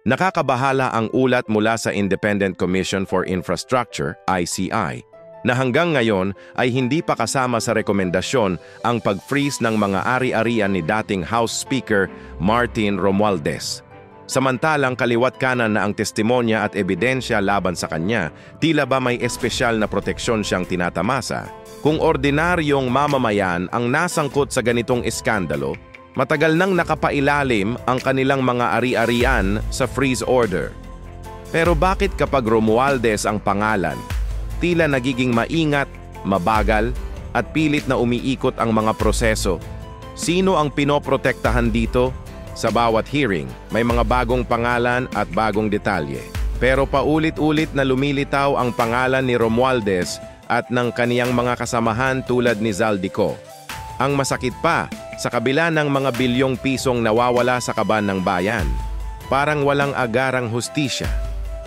Nakakabahala ang ulat mula sa Independent Commission for Infrastructure, ICI, na hanggang ngayon ay hindi pa kasama sa rekomendasyon ang pag-freeze ng mga ari-arian ni dating House Speaker Martin Romualdez. Samantalang kaliwat kanan na ang testimonya at ebidensya laban sa kanya, tila ba may espesyal na proteksyon siyang tinatamasa? Kung ordinaryong mamamayan ang nasangkot sa ganitong iskandalo, matagal nang nakapailalim ang kanilang mga ari-arian sa freeze order. Pero bakit kapag Romualdez ang pangalan, tila nagiging maingat, mabagal, at pilit na umiikot ang mga proseso? Sino ang pinoprotektahan dito? Sa bawat hearing, may mga bagong pangalan at bagong detalye. Pero paulit-ulit na lumilitaw ang pangalan ni Romualdez at ng kaniyang mga kasamahan tulad ni Zaldico. Ang masakit pa, sa kabila ng mga bilyong pisong nawawala sa kaban ng bayan, parang walang agarang hustisya.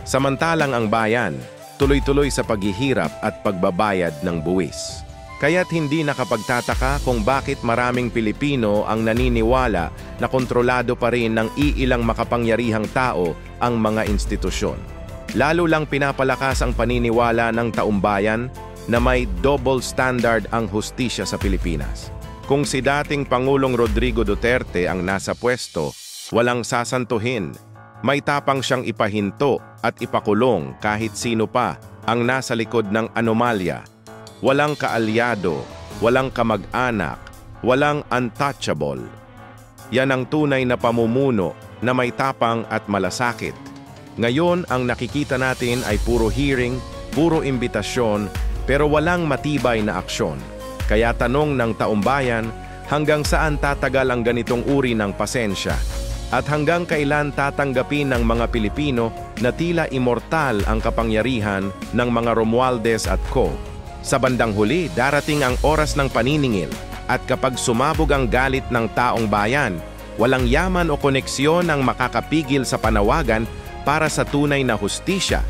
Samantalang ang bayan, tuloy-tuloy sa paghihirap at pagbabayad ng buwis. Kaya't hindi nakapagtataka kung bakit maraming Pilipino ang naniniwala na kontrolado pa rin ng iilang makapangyarihang tao ang mga institusyon. Lalo lang pinapalakas ang paniniwala ng taumbayan na may double standard ang hustisya sa Pilipinas. Kung si dating Pangulong Rodrigo Duterte ang nasa pwesto, walang sasantuhin. May tapang siyang ipahinto at ipakulong kahit sino pa ang nasa likod ng anomalya. Walang kaalyado, walang kamag-anak, walang untouchable. Yan ang tunay na pamumuno na may tapang at malasakit. Ngayon, ang nakikita natin ay puro hearing, puro imbitasyon, pero walang matibay na aksyon. Kaya tanong ng taumbayan, hanggang saan tatagal ang ganitong uri ng pasensya? At hanggang kailan tatanggapin ng mga Pilipino na tila immortal ang kapangyarihan ng mga Romualdez at co.? Sa bandang huli, darating ang oras ng paniningil at kapag sumabog ang galit ng taong bayan, walang yaman o koneksyon ang makakapigil sa panawagan para sa tunay na hustisya.